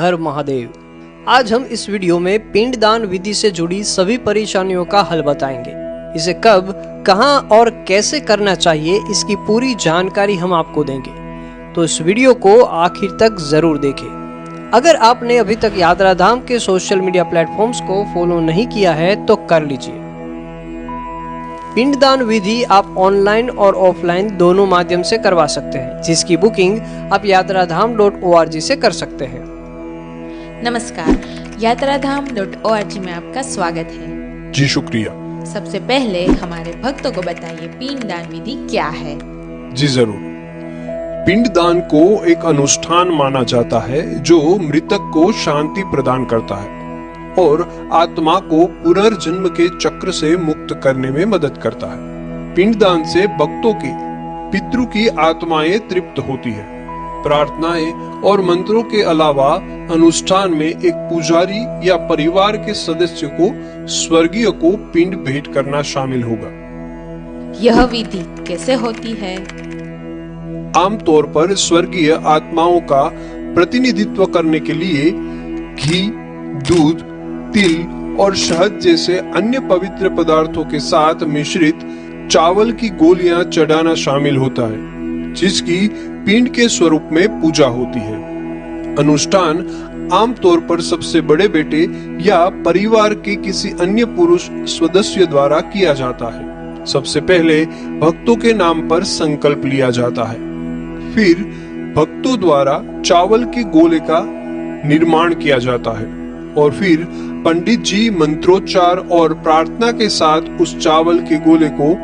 हर महादेव। आज हम इस वीडियो में पिंडदान विधि से जुड़ी सभी परेशानियों का हल बताएंगे। इसे कब, कहां और कैसे करना चाहिए, इसकी पूरी जानकारी हम आपको देंगे, तो इस वीडियो को आखिर तक जरूर देखें। अगर आपने अभी तक यात्रा धाम के सोशल मीडिया प्लेटफॉर्म्स को फॉलो नहीं किया है तो कर लीजिए। पिंडदान विधि आप ऑनलाइन और ऑफलाइन दोनों माध्यम से करवा सकते हैं, जिसकी बुकिंग आप yatraadham.org से कर सकते हैं। नमस्कार, yatraadham.org में आपका स्वागत है। जी शुक्रिया। सबसे पहले हमारे भक्तों को बताइए पिंडदान विधि क्या है। जी जरूर। पिंडदान को एक अनुष्ठान माना जाता है जो मृतक को शांति प्रदान करता है और आत्मा को पुनर्जन्म के चक्र से मुक्त करने में मदद करता है। पिंडदान से भक्तों की, पितृ की आत्माएं तृप्त होती है। प्रार्थनाएं और मंत्रों के अलावा अनुष्ठान में एक पुजारी या परिवार के सदस्य को स्वर्गीय को पिंड भेंट करना शामिल होगा। यह विधि कैसे होती है? आमतौर पर स्वर्गीय आत्माओं का प्रतिनिधित्व करने के लिए घी, दूध, तिल और शहद जैसे अन्य पवित्र पदार्थों के साथ मिश्रित चावल की गोलियां चढ़ाना शामिल होता है, जिसकी पिंड के स्वरूप में पूजा होती है। अनुष्ठान आमतौर पर सबसे बड़े बेटे या परिवार के किसी अन्य पुरुष सदस्य द्वारा किया जाता है। सबसे पहले भक्तों के नाम पर संकल्प लिया जाता है, फिर भक्तों द्वारा चावल के गोले का निर्माण किया जाता है और फिर पंडित जी मंत्रोच्चार और प्रार्थना के साथ उस चावल के गोले को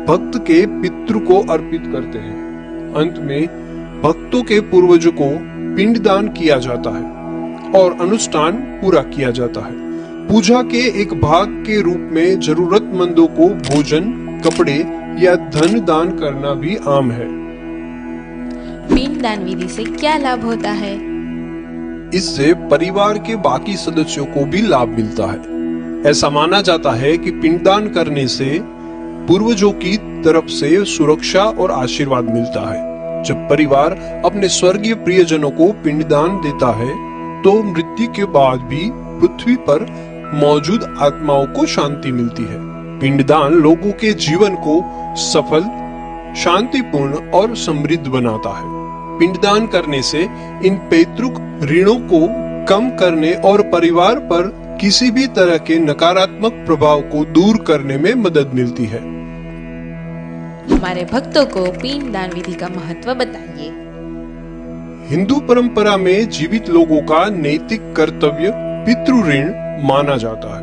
भक्त के पितृ को अर्पित करते हैं। अंत में भक्तों के पूर्वजों को पिंडदान किया जाता है और अनुष्ठान पूरा किया जाता है। पूजा के एक भाग के रूप में जरूरतमंदों को भोजन, कपड़े या धन दान करना भी आम है। पिंडदान विधि से क्या लाभ होता है? इससे परिवार के बाकी सदस्यों को भी लाभ मिलता है। ऐसा माना जाता है कि पिंडदान करने से पूर्वजों की तरफ से सुरक्षा और आशीर्वाद मिलता है। जब परिवार अपने स्वर्गीय प्रियजनों को पिंडदान देता है तो मृत्यु के बाद भी पृथ्वी पर मौजूद आत्माओं को शांति मिलती है। पिंडदान लोगों के जीवन को सफल, शांतिपूर्ण और समृद्ध बनाता है। पिंडदान करने से इन पैतृक ऋणों को कम करने और परिवार पर किसी भी तरह के नकारात्मक प्रभाव को दूर करने में मदद मिलती है। हमारे भक्तों को पिंडदान विधि का महत्व बताइए। हिंदू परंपरा में जीवित लोगों का नैतिक कर्तव्य पितृ ऋण माना जाता है।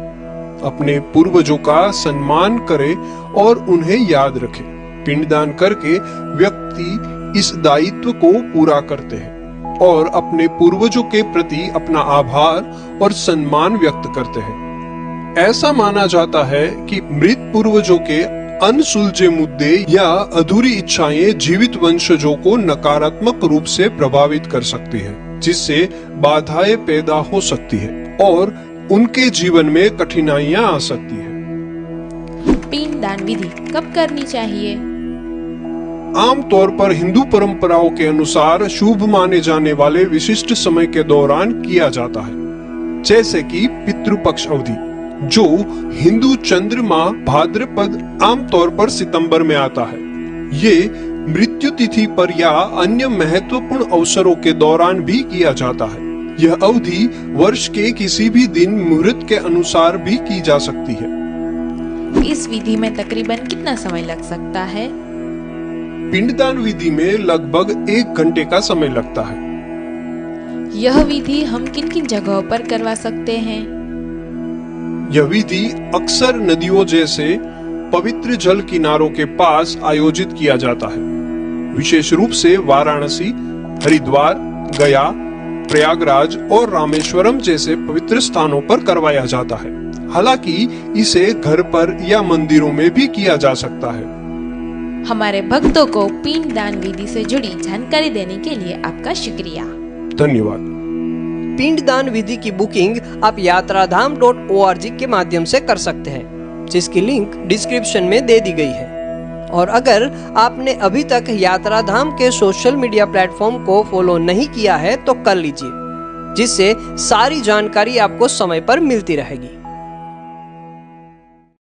अपने पूर्वजों का सम्मान करे और उन्हें याद रखे। पिंडदान करके व्यक्ति इस दायित्व को पूरा करते हैं और अपने पूर्वजों के प्रति अपना आभार और सम्मान व्यक्त करते हैं। ऐसा माना जाता है कि मृत पूर्वजों के अनसुलझे मुद्दे या अधूरी इच्छाएं जीवित वंशजों को नकारात्मक रूप से प्रभावित कर सकती है, जिससे बाधाएं पैदा हो सकती है और उनके जीवन में कठिनाइयां आ सकती है। पिंडदान विधि कब करनी चाहिए? आमतौर पर हिंदू परंपराओं के अनुसार शुभ माने जाने वाले विशिष्ट समय के दौरान किया जाता है, जैसे कि पितृपक्ष अवधि, जो हिंदू चंद्रमा भाद्रपद आमतौर पर सितंबर में आता है। ये मृत्यु तिथि पर या अन्य महत्वपूर्ण अवसरों के दौरान भी किया जाता है। यह अवधि वर्ष के किसी भी दिन मुहूर्त के अनुसार भी की जा सकती है। इस विधि में तकरीबन कितना समय लग सकता है? पिंडदान विधि में लगभग 1 घंटे का समय लगता है। यह विधि हम किन किन जगहों पर करवा सकते हैं? यह विधि अक्सर नदियों जैसे पवित्र जल किनारों के पास आयोजित किया जाता है। विशेष रूप से वाराणसी, हरिद्वार, गया, प्रयागराज और रामेश्वरम जैसे पवित्र स्थानों पर करवाया जाता है। हालांकि इसे घर पर या मंदिरों में भी किया जा सकता है। हमारे भक्तों को पिंडदान विधि से जुड़ी जानकारी देने के लिए आपका शुक्रिया। धन्यवाद। पिंडदान विधि की बुकिंग आप yatraadham.org के माध्यम से कर सकते हैं, जिसकी लिंक डिस्क्रिप्शन में दे दी गई है। और अगर आपने अभी तक यात्रा धाम के सोशल मीडिया प्लेटफॉर्म को फॉलो नहीं किया है तो कर लीजिए। जिससे सारी जानकारी आपको समय पर मिलती रहेगी।